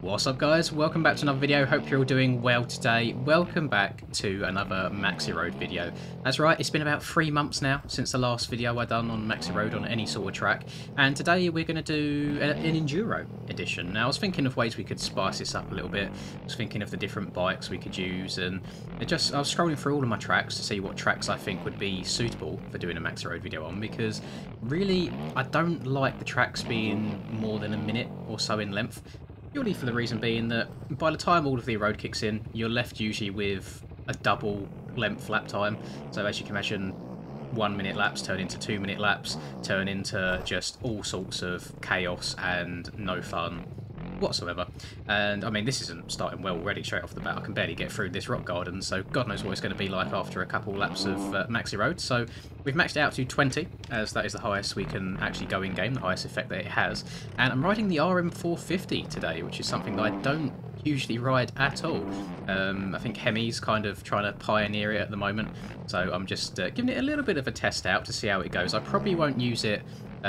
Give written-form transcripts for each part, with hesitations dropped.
What's up guys, welcome back to another video, hope you're all doing well today. Welcome back to another Max ERODE video. That's right, it's been about 3 months now since the last video I done on Max ERODE on any sort of track, and today we're going to do an Enduro edition. Now I was thinking of ways we could spice this up a little bit. I was thinking of the different bikes we could use, and I was scrolling through all of my tracks to see what tracks I think would be suitable for doing a Max ERODE video on, because really I don't like the tracks being more than a minute or so in length. Purely for the reason being that by the time all of the ERODE kicks in, you're left usually with a double length lap time. So as you can imagine, 1 minute laps turn into 2 minute laps, turn into just all sorts of chaos and no fun whatsoever. And I mean, this isn't starting well already straight off the bat. I can barely get through this rock garden, so God knows what it's going to be like after a couple laps of Max ERODE. So we've maxed it out to 20, as that is the highest we can actually go in game, the highest effect that it has. And I'm riding the RM450 today, which is something that I don't usually ride at all. I think Hemi's kind of trying to pioneer it at the moment, so I'm just giving it a little bit of a test out to see how it goes. I probably won't use it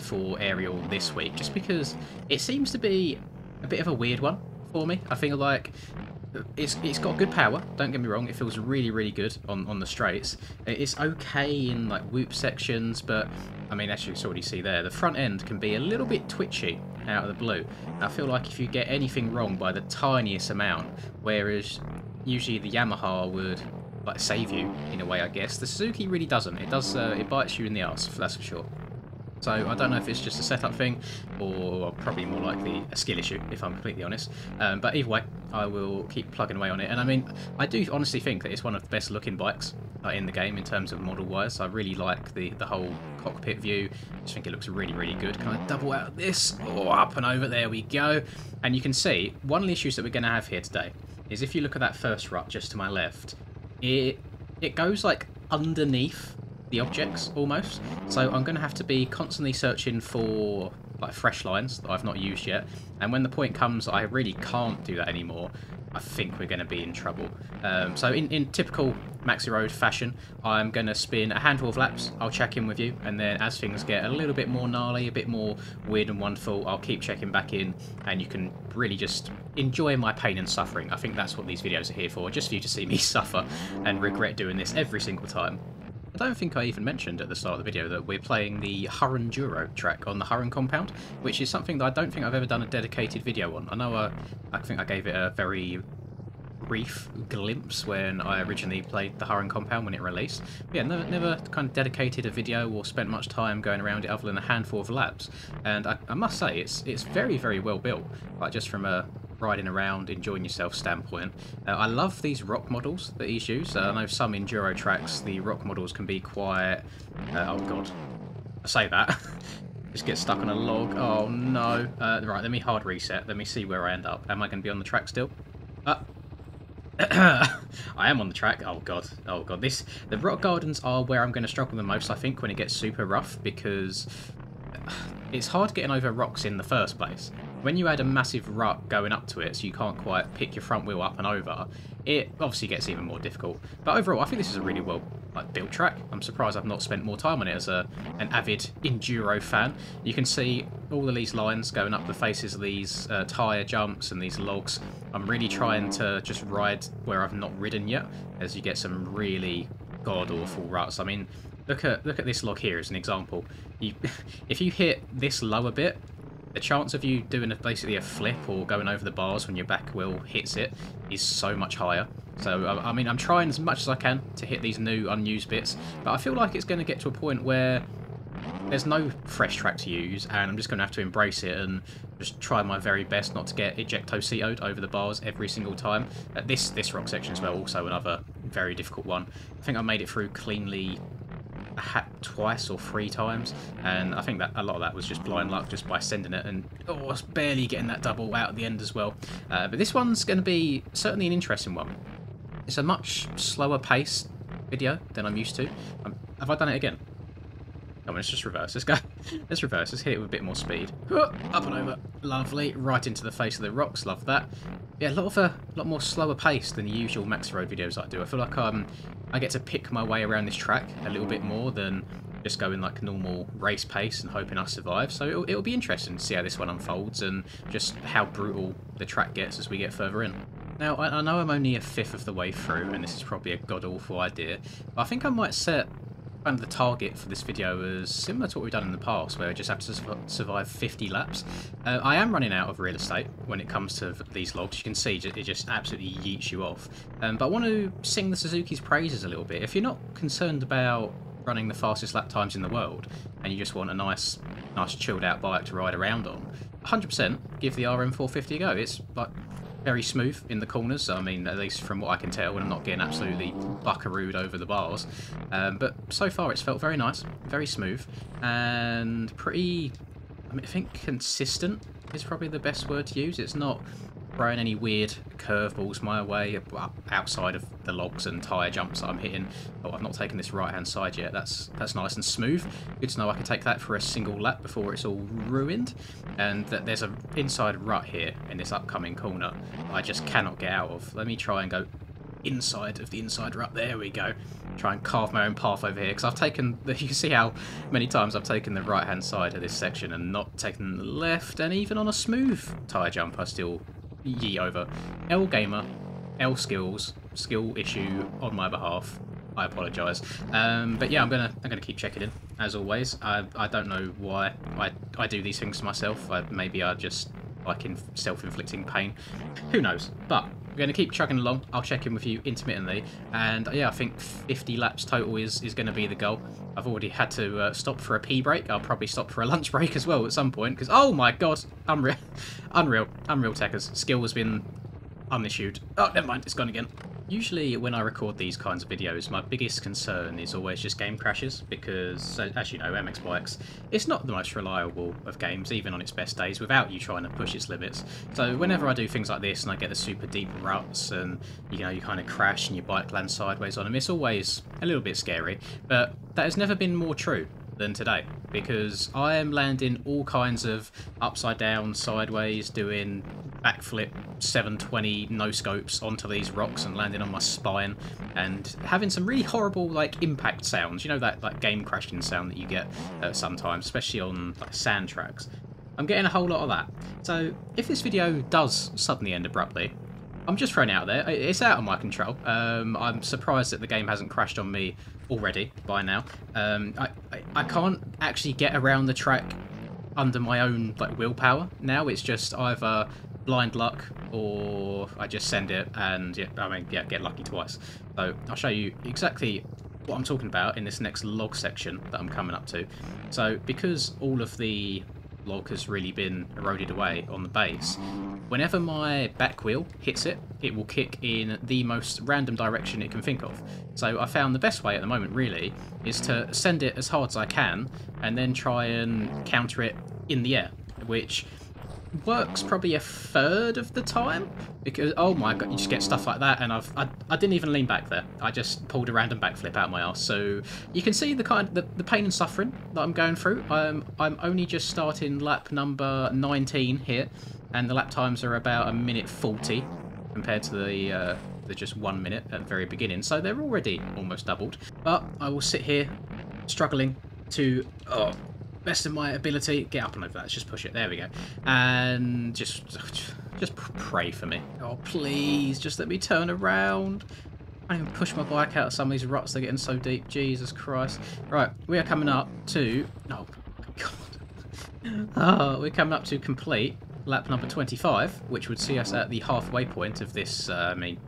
for aerial this week, just because it seems to be a bit of a weird one for me. I feel like it's got good power, don't get me wrong, it feels really good on the straights. It's okay in like whoop sections, but I mean, as you already see there, the front end can be a little bit twitchy out of the blue. I feel like if you get anything wrong by the tiniest amount, whereas usually the Yamaha would like save you in a way, I guess, the Suzuki really doesn't. It does, it bites you in the arse, that's for sure. So I don't know if it's just a setup thing, or probably more likely a skill issue, if I'm completely honest. But either way, I will keep plugging away on it. And I mean, I do honestly think that it's one of the best looking bikes in the game in terms of model-wise. I really like the whole cockpit view. I just think it looks really good. Can I double out this? Oh, up and over, there we go. And you can see, one of the issues that we're going to have here today is if you look at that first rut just to my left, it goes like underneath the objects almost, so I'm going to have to be constantly searching for like fresh lines that I've not used yet, and when the point comes I really can't do that anymore, I think we're going to be in trouble. So in typical Max ERODE fashion, I'm going to spin a handful of laps, I'll check in with you, and then as things get a little bit more gnarly, a bit more weird and wonderful, I'll keep checking back in, and you can really just enjoy my pain and suffering. I think that's what these videos are here for, just for you to see me suffer and regret doing this every single time. I don't think I even mentioned at the start of the video that we're playing the Enduro track on the Hurren compound, which is something that I don't think I've ever done a dedicated video on. I know I think I gave it a very brief glimpse when I originally played the Hurren compound when it released. But yeah, never kind of dedicated a video or spent much time going around it other than a handful of laps. And I must say, it's very well built, like just from a riding around, enjoying yourself standpoint. I love these rock models that he's used. I know some enduro tracks, the rock models can be quite... oh god, I say that. Just get stuck on a log. Oh no. Right, let me hard reset. Let me see where I end up. Am I going to be on the track still? I am on the track. Oh god. Oh god. The rock gardens are where I'm going to struggle the most, I think, when it gets super rough, because it's hard getting over rocks in the first place. When you add a massive rut going up to it, so you can't quite pick your front wheel up and over, it obviously gets even more difficult. But overall, I think this is a really well built track. I'm surprised I've not spent more time on it as an avid enduro fan. You can see all of these lines going up the faces of these tyre jumps and these logs. I'm really trying to just ride where I've not ridden yet, as you get some really god-awful ruts. I mean, look at this log here as an example. If you hit this lower bit, the chance of you doing basically a flip or going over the bars when your back wheel hits it is so much higher. So, I mean, I'm trying as much as I can to hit these new unused bits, but I feel like it's going to get to a point where there's no fresh track to use, and I'm just going to have to embrace it and just try my very best not to get ejecto-seatoed over the bars every single time. This rock section as well, also another very difficult one. I think I made it through cleanly twice or 3 times, and I think that a lot of that was just blind luck just by sending it, and I was barely getting that double out at the end as well. But this one's going to be certainly an interesting one. It's a much slower paced video than I'm used to. Have I done it again? Come on, let's just reverse. Let's go. Let's reverse. Let's hit it with a bit more speed. Up and over. Lovely. Right into the face of the rocks. Love that. Yeah, a lot more slower pace than the usual Max ERODE videos I do. I feel like I get to pick my way around this track a little bit more than just going like normal race pace and hoping I survive. So it'll be interesting to see how this one unfolds and just how brutal the track gets as we get further in. Now, I know I'm only a fifth of the way through, and this is probably a god-awful idea, but I think I might set kind of the target for this video as similar to what we've done in the past, where we just have to survive 50 laps. I am running out of real estate when it comes to these logs. You can see it just absolutely yeets you off. But I want to sing the Suzuki's praises a little bit. If you're not concerned about running the fastest lap times in the world, and you just want a nice chilled out bike to ride around on, 100% give the RM450 a go. It's like very smooth in the corners, I mean, at least from what I can tell, when I'm not getting absolutely buckarooed over the bars. But so far it's felt very nice, very smooth, and pretty, I think consistent is probably the best word to use. It's not throwing any weird curveballs my way outside of the logs and tyre jumps that I'm hitting. Oh, I've not taken this right-hand side yet. That's nice and smooth. Good to know I can take that for a single lap before it's all ruined. And that there's an inside rut here in this upcoming corner I just cannot get out of. Let me try and go inside of the inside rut. There we go. Try and carve my own path over here, because I've taken you can see how many times I've taken the right hand side of this section and not taken the left, and even on a smooth tyre jump I still yeet over. L gamer, L skills, skill issue on my behalf. I apologise. But yeah, I'm gonna keep checking in as always. I don't know why I do these things to myself. Maybe I just like self-inflicting pain. Who knows? But we're going to keep chugging along. I'll check in with you intermittently. And yeah, I think 50 laps total is going to be the goal. I've already had to stop for a pee break. I'll probably stop for a lunch break as well at some point. Because, oh my god, unreal. Unreal techers. Skill has been unissued. Oh, never mind, it's gone again. Usually when I record these kinds of videos, my biggest concern is always just game crashes, because, as you know, MX Bikes, it's not the most reliable of games, even on its best days, without you trying to push its limits. So whenever I do things like this and I get the super deep ruts and, you know, you kind of crash and your bike lands sideways on them, it's always a little bit scary. But that has never been more true than today, because I am landing all kinds of upside down, sideways, doing backflip 720 no scopes onto these rocks and landing on my spine and having some really horrible like impact sounds, you know, that like game crashing sound that you get sometimes, especially on like sand tracks. I'm getting a whole lot of that. So if this video does suddenly end abruptly, I'm just throwing it out there. It's out of my control. I'm surprised that the game hasn't crashed on me already by now. I can't actually get around the track under my own like willpower now. It's just either blind luck or I just send it and yeah, get lucky twice. So I'll show you exactly what I'm talking about in this next log section that I'm coming up to. So because all of the log has really been eroded away on the base, whenever my back wheel hits it, it will kick in the most random direction it can think of. So I found the best way at the moment really is to send it as hard as I can and then try and counter it in the air, which works probably a third of the time, because oh my god, you just get stuff like that, and I didn't even lean back there. I just pulled a random backflip out of my arse. So you can see the pain and suffering that I'm going through. I'm only just starting lap number 19 here, and the lap times are about 1:40 compared to the just 1 minute at the very beginning. So they're already almost doubled. But I will sit here struggling to best of my ability, get up and over that. Let's just push it. There we go. And just pray for me. Oh, please, just let me turn around. I can't even push my bike out of some of these ruts. They're getting so deep. Jesus Christ. Right, we are coming up to... Oh, my God. Oh, we're coming up to complete lap number 25, which would see us at the halfway point of this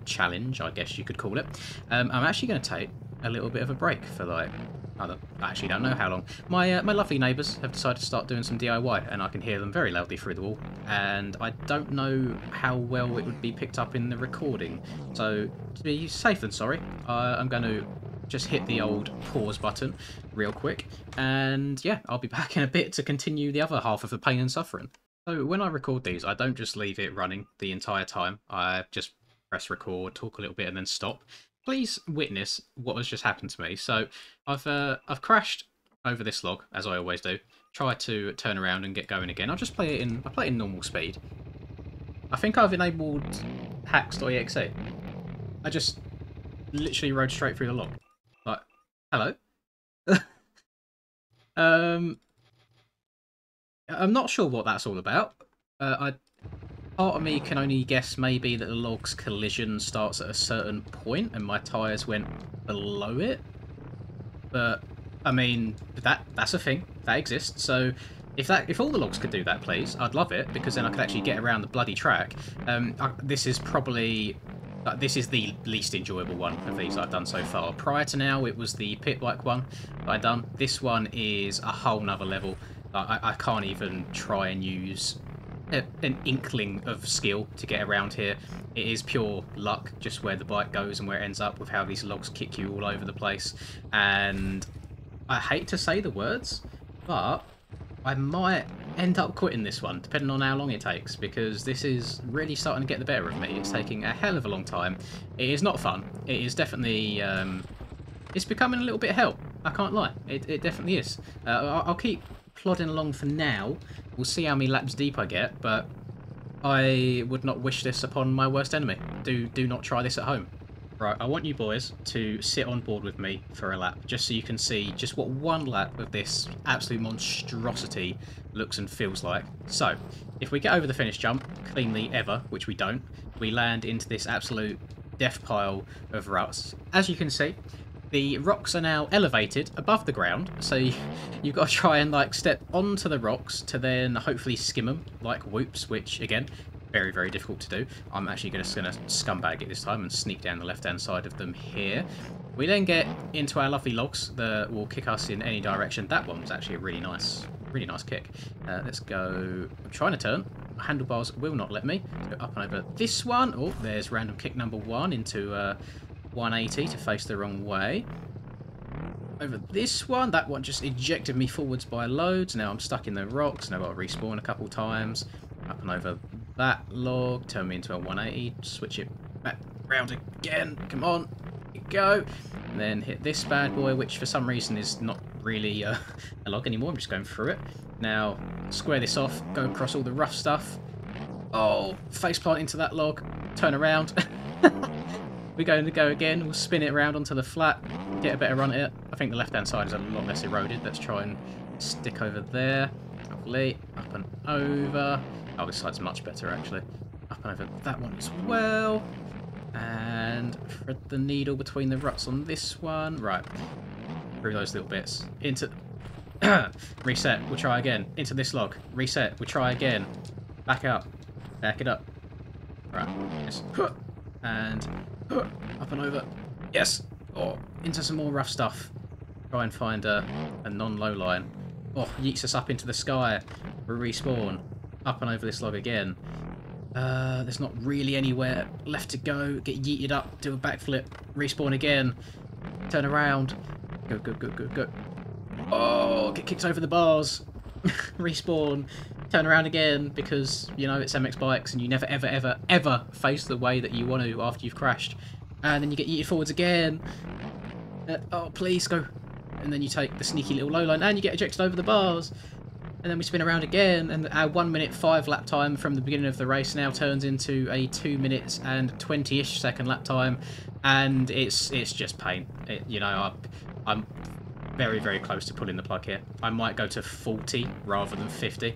challenge, I guess you could call it. I'm actually going to take a little bit of a break for like... I actually don't know how long. My lovely neighbours have decided to start doing some DIY, and I can hear them very loudly through the wall, and I don't know how well it would be picked up in the recording. So, to be safe than sorry, I'm going to just hit the old pause button real quick, and yeah, I'll be back in a bit to continue the other half of the pain and suffering. So when I record these, I don't just leave it running the entire time. I just press record, talk a little bit, and then stop. Please witness what has just happened to me. So I've crashed over this log, as I always do. Try to turn around and get going again. I'll just play it in normal speed. I think I've enabled hacks.exe. I just literally rode straight through the log. Like, hello? I'm not sure what that's all about. Part of me can only guess maybe that the log's collision starts at a certain point and my tyres went below it. But I mean, that's a thing that exists. So if all the logs could do that, please, I'd love it, because then I could actually get around the bloody track. This is probably this is the least enjoyable one of these I've done so far. Prior to now, it was the pit bike one that I've done. This one is a whole nother level. I can't even try and use an inkling of skill to get around here. It is pure luck, just where the bike goes and where it ends up, with how these logs kick you all over the place. And I hate to say the words, but I might end up quitting this one, depending on how long it takes, because this is really starting to get the better of me. It's taking a hell of a long time. It is not fun. It is definitely... it's becoming a little bit hell. I can't lie. It definitely is. I'll keep plodding along for now. We'll see how many laps deep I get, but I would not wish this upon my worst enemy. Do not try this at home. Right, I want you boys to sit on board with me for a lap, just so you can see just what one lap of this absolute monstrosity looks and feels like. So, if we get over the finish jump cleanly ever, which we don't, we land into this absolute death pile of ruts. As you can see, the rocks are now elevated above the ground, so you've got to try and like step onto the rocks to then hopefully skim them like whoops, which again, very, very difficult to do. I'm actually just going to scumbag it this time and sneak down the left-hand side of them here. We then get into our lovely logs that will kick us in any direction. That one was actually a really nice kick. Let's go. I'm trying to turn. My handlebars will not let me. Let's go up and over this one. Oh, there's random kick number 1 into 180 to face the wrong way. Over this one, that one just ejected me forwards by loads. Now I'm stuck in the rocks, and I've got to respawn a couple times. Up and over that log, turn me into a 180, switch it back round again. Come on, here we go. And then hit this bad boy, which for some reason is not really a log anymore. I'm just going through it. Now, square this off, go across all the rough stuff. Oh, faceplant into that log, turn around. We're going to go again, we'll spin it around onto the flat, get a better run at it. I think the left-hand side is a lot less eroded. Let's try and stick over there. Lovely. Up and over. Oh, this side's much better, actually. Up and over that one as well. And thread the needle between the ruts on this one. Right. Through those little bits. Into... Reset. We'll try again. Into this log. Reset. We'll try again. Back up. Back it up. Right. Yes. And... up and over. Yes! Oh, into some more rough stuff. Try and find a non-low line. Oh, yeets us up into the sky. We respawn. Up and over this log again. There's not really anywhere left to go. Get yeeted up, do a backflip, respawn again. Turn around. Go, go, go, go, go. Oh, get kicked over the bars. Respawn. Turn around again, because, you know, it's MX bikes and you never, ever, ever, ever face the way that you want to after you've crashed. And then you get yeeted forwards again. Oh, please, go. And then you take the sneaky little low line and you get ejected over the bars. And then we spin around again, and our 1 minute 5 lap time from the beginning of the race now turns into a 2 minutes and 20-ish second lap time, and it's just pain. You know, I'm very, very close to pulling the plug here. I might go to 40 rather than 50,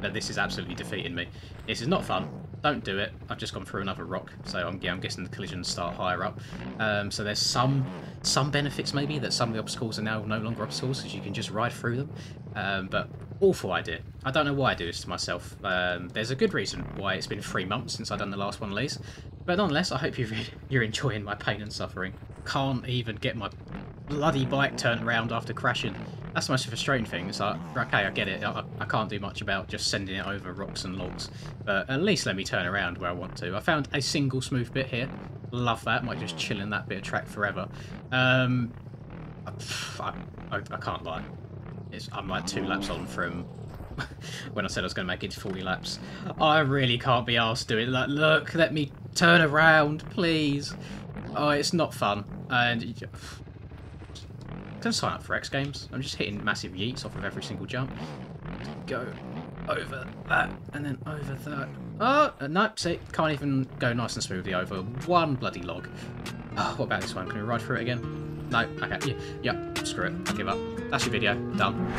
but this is absolutely defeating me. This is not fun. Don't do it. I've just gone through another rock, so I'm guessing the collisions start higher up. So there's some benefits maybe, that some of the obstacles are now no longer obstacles because you can just ride through them. But awful idea. I don't know why I do this to myself. There's a good reason why it's been 3 months since I've done the last one of these. But nonetheless, I hope you're enjoying my pain and suffering. Can't even get my bloody bike turned around after crashing. That's the most frustrating thing. It's like, okay, I get it. I can't do much about just sending it over rocks and logs. But at least let me turn around where I want to. I found a single smooth bit here. Love that. Might just chill in that bit of track forever. I can't lie. I'm like 2 laps on from when I said I was going to make it to 40 laps. I really can't be arsed doing it. Like, look, let me turn around, please. Oh, it's not fun. And I'm going to sign up for X Games. I'm just hitting massive yeets off of every single jump. Go over that, and then over that. Oh, no, see, can't even go nice and smoothly over one bloody log. Oh, what about this one? Can we ride through it again? No, okay, yeah. screw it, I give up. That's your video, done.